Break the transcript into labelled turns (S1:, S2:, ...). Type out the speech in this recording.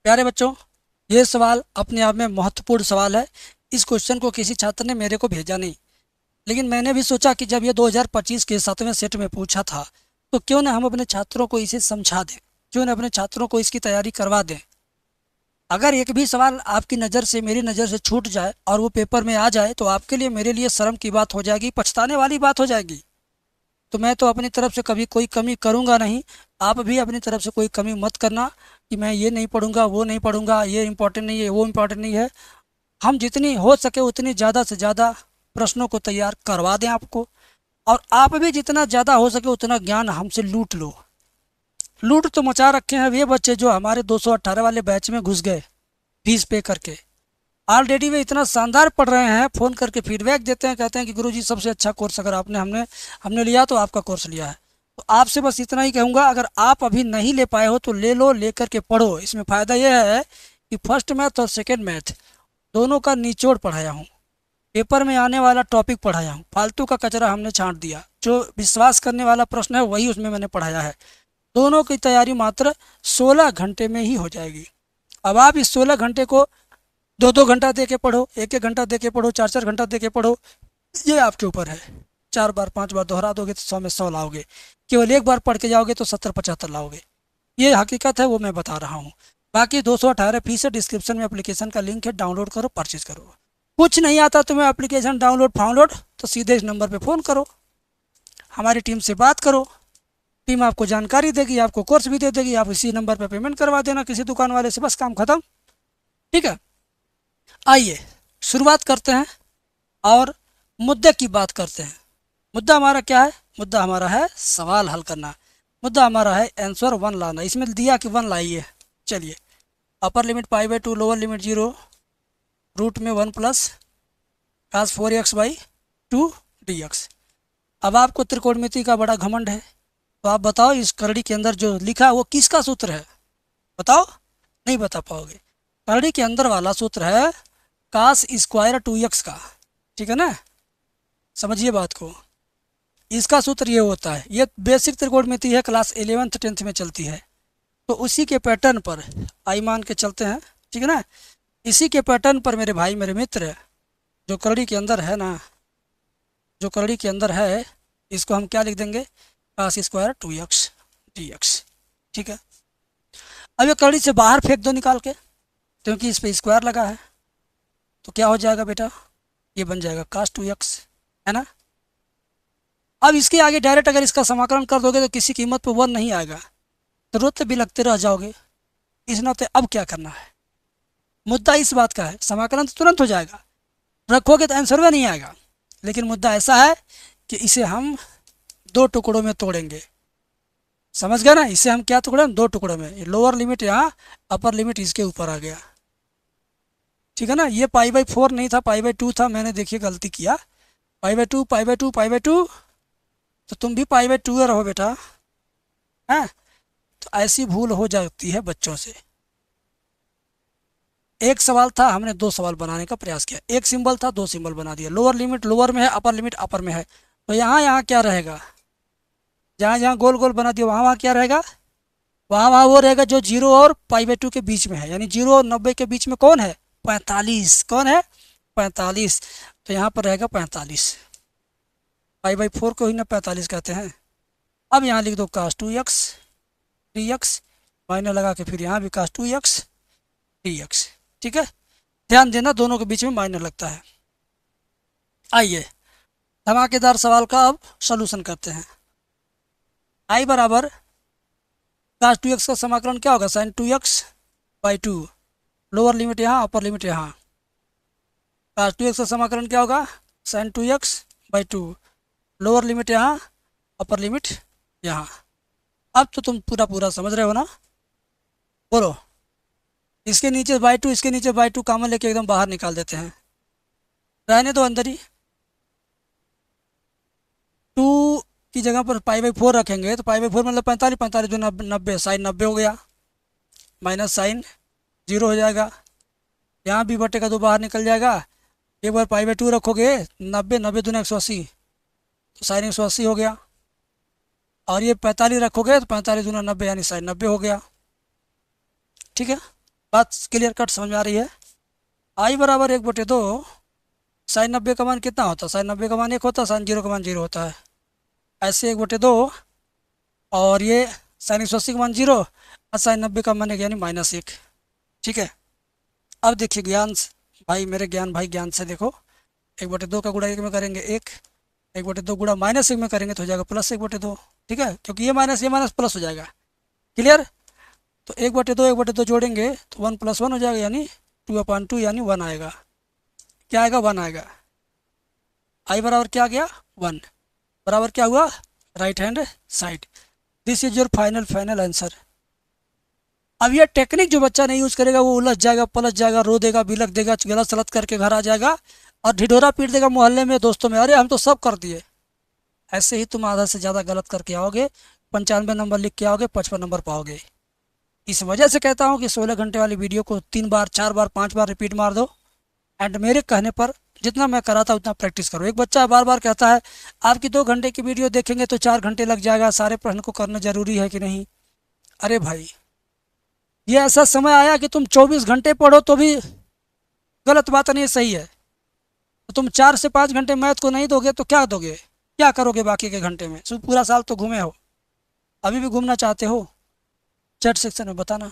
S1: प्यारे बच्चों, ये सवाल अपने आप में महत्वपूर्ण सवाल है। इस क्वेश्चन को किसी छात्र ने मेरे को भेजा नहीं, लेकिन मैंने भी सोचा कि जब ये 2025 के 7वें सेट में पूछा था, तो क्यों ना हम अपने छात्रों को इसे समझा दें, क्यों ना अपने छात्रों को इसकी तैयारी करवा दें। अगर एक भी सवाल आपकी नज़र से, मेरी नज़र से छूट जाए और वो पेपर में आ जाए, तो आपके लिए, मेरे लिए शर्म की बात हो जाएगी, पछताने वाली बात हो जाएगी। तो मैं तो अपनी तरफ से कभी कोई कमी करूँगा नहीं। आप भी अपनी तरफ से कोई कमी मत करना कि मैं ये नहीं पढ़ूंगा, वो नहीं पढ़ूंगा, ये इम्पोर्टेंट नहीं है, वो इम्पोर्टेंट नहीं है। हम जितनी हो सके उतनी ज़्यादा से ज़्यादा प्रश्नों को तैयार करवा दें आपको, और आप भी जितना ज़्यादा हो सके उतना ज्ञान हमसे लूट लो। लूट तो मचा रखे हैं वे बच्चे जो हमारे 218 वाले बैच में घुस गए फीस पे करके। ऑलरेडी वे इतना शानदार पढ़ रहे हैं, फ़ोन करके फीडबैक देते हैं, कहते हैं कि गुरुजी सबसे अच्छा कोर्स अगर आपने हमने हमने लिया तो आपका कोर्स लिया है। तो आपसे बस इतना ही कहूँगा, अगर आप अभी नहीं ले पाए हो तो ले लो, ले करके पढ़ो। इसमें फ़ायदा यह है कि फर्स्ट मैथ और सेकेंड मैथ दोनों का निचोड़ पढ़ाया हूँ, पेपर में आने वाला टॉपिक पढ़ाया हूँ, फालतू का कचरा हमने छांट दिया। जो विश्वास करने वाला प्रश्न है वही उसमें मैंने पढ़ाया है। दोनों की तैयारी मात्र 16 घंटे में ही हो जाएगी। अब आप इस 16 घंटे को 2-2 घंटा दे के पढ़ो, 1-1 घंटा दे के पढ़ो, 4-4 घंटा दे के पढ़ो, ये आपके ऊपर है। 4 बार 5 बार दोहरा दोगे तो 100 में 100 लाओगे, केवल एक बार पढ़ के जाओगे तो 70-75 लाओगे। ये हकीकत है, वो मैं बता रहा हूँ। बाकी 218 फीस है, डिस्क्रिप्शन में एप्लीकेशन का लिंक है, डाउनलोड करो, परचेज करो। कुछ नहीं आता तुम्हें एप्लीकेशन डाउनलोड फाउनलोड, तो सीधे इस नंबर पे फ़ोन करो, हमारी टीम से बात करो। टीम आपको जानकारी देगी, आपको कोर्स भी दे देगी, आप इसी नंबर पर पेमेंट करवा देना किसी दुकान वाले से, बस काम खत्म। ठीक है, आइए शुरुआत करते हैं और मुद्दे की बात करते हैं। मुद्दा हमारा क्या है? मुद्दा हमारा है सवाल हल करना। मुद्दा हमारा है आंसर 1 लाना। इसमें दिया कि 1 लाइए। चलिए, upper limit π/2, lower limit 0, root में 1 प्लस cos 4x/2 dx। अब आपको त्रिकोणमिति का बड़ा घमंड है, तो आप बताओ इस करड़ी के अंदर जो लिखा है वो किसका सूत्र है? बताओ, नहीं बता पाओगे। करड़ी के अंदर वाला सूत्र है cos स्क्वायर 2x का। ठीक है ना, समझिए बात को। इसका सूत्र ये होता है, ये बेसिक त्रिकोणमिति है, क्लास 11th 10th में चलती है। तो उसी के पैटर्न पर आई मान के चलते हैं। ठीक है ना, इसी के पैटर्न पर मेरे भाई, मेरे मित्र, जो करड़ी के अंदर है ना, जो करड़ी के अंदर है, इसको हम क्या लिख देंगे? cos square 2x dx। ठीक है, अब ये करड़ी से बाहर फेंक दो निकाल के, क्योंकि इस पे स्क्वायर लगा है। तो क्या हो जाएगा बेटा? ये बन जाएगा cos 2x, है ना। अब इसके आगे डायरेक्ट अगर इसका समाकलन कर दोगे तो किसी कीमत पे 1 नहीं आएगा, तो रोते भी लगते रह जाओगे। इस नाते अब क्या करना है? मुद्दा इस बात का है, समाकलन तो तुरंत हो जाएगा, रखोगे तो आंसर में नहीं आएगा। लेकिन मुद्दा ऐसा है कि इसे हम 2 टुकड़ों में तोड़ेंगे। समझ गए ना? इसे हम क्या टुकड़े में? 2 टुकड़ों में। लोअर लिमिट यहाँ, अपर लिमिट इसके ऊपर आ गया। ठीक है ना, ये π/4 नहीं था, π/2 था। मैंने देखिए गलती किया, π/2 π/2 π/2, तो तुम भी π/2 रहो बेटा, है। तो ऐसी भूल हो जाती है बच्चों से। एक सवाल था, हमने 2 सवाल बनाने का प्रयास किया। एक सिंबल था, 2 सिंबल बना दिया। लोअर लिमिट लोअर में है, अपर लिमिट अपर में है, तो यहाँ यहाँ क्या रहेगा? जहाँ जहाँ गोल गोल बना दिया वहाँ वहाँ क्या रहेगा? वहाँ वहाँ वो रहेगा जो 0 और π/2 के बीच में है। यानी 0 और 90 के बीच में कौन है? 45। कौन है? 45। तो यहाँ पर रहेगा 45। π/4 को ही ना 45 कहते हैं। अब यहाँ लिख दो cos 2x dx, माइनस लगा के फिर यहाँ भी cos 2x dx। ठीक है, ध्यान देना दोनों के बीच में माइनस लगता है। आइए धमाकेदार सवाल का अब सॉल्यूशन करते हैं। i बराबर cos 2x का समाकलन क्या होगा? sin 2x/2। लोअर लिमिट यहाँ, अपर लिमिट यहाँ। cos 2x का समाकलन क्या होगा? sin 2x/2। लोअर लिमिट यहाँ, अपर लिमिट यहाँ। अब तो तुम पूरा पूरा समझ रहे हो ना? बोलो। इसके नीचे /2, इसके नीचे /2 कॉमन लेके एकदम बाहर निकाल देते हैं, रहने दो अंदर ही। 2 की जगह पर π/4 रखेंगे तो π/4 मतलब 45, 45 जो 90, साइन 90 हो गया, माइनस साइन 0 हो जाएगा। यहाँ भी बटे का 2 बाहर निकल जाएगा। एक बार π/2 रखोगे, 90, 90 दूना 180, तो साइन 180 हो गया। और ये 45 रखोगे तो 45 दूना 90 यानी साइन 90 हो गया। ठीक है, बात क्लियर कट समझ में आ रही है? आई बराबर 1/2 साइन 90 का मान कितना होता है? साइन 90 का मान 1 होता है, साइन 0 का मान 0 होता है। ऐसे 1/2 और ये साइन 180 का मान 0 और साइन 90 का मान यानी -1। ठीक है, अब देखिए ज्ञान भाई, मेरे ज्ञान भाई, ज्ञान से देखो, 1/2 का गुणा 1 में करेंगे 1, 1/2 गुणा -1 में करेंगे तो हो जाएगा +1/2। ठीक है, क्योंकि ये माइनस प्लस हो जाएगा। क्लियर? तो 1/2 जोड़ेंगे तो 1 + 1 हो जाएगा, यानी 2/2 यानी 1 आएगा। क्या आएगा? 1 आएगा। आई बराबर क्या आ गया? 1 बराबर क्या हुआ? Right hand side. This is your final answer. अब ये टेक्निक जो बच्चा नहीं यूज करेगा वो उलझ जाएगा, पलझ जाएगा, रो देगा, बिलख देगा, गलत सलत करके घर आ जाएगा और ढिढोरा पीट देगा मोहल्ले में, दोस्तों में, अरे हम तो सब कर दिए। ऐसे ही तुम आधा से ज़्यादा गलत करके आओगे, 95 नंबर लिख के आओगे, 55 नंबर पाओगे। इस वजह से कहता हूँ कि 16 घंटे वाली वीडियो को 3 बार 4 बार 5 बार रिपीट मार दो एंड मेरे कहने पर जितना मैं कराता उतना प्रैक्टिस करो। एक बच्चा बार बार कहता है आपकी 2 घंटे की वीडियो देखेंगे तो 4 घंटे लग जाएगा, सारे प्रश्न को करना जरूरी है कि नहीं? अरे भाई, ये ऐसा समय आया कि तुम 24 घंटे पढ़ो तो भी गलत बात नहीं, सही है। तो तुम 4 से 5 घंटे मैथ को नहीं दोगे तो क्या दोगे? क्या करोगे बाकी के घंटे में? पूरा साल तो घूमे हो, अभी भी घूमना चाहते हो? चैट सेक्शन में बताना।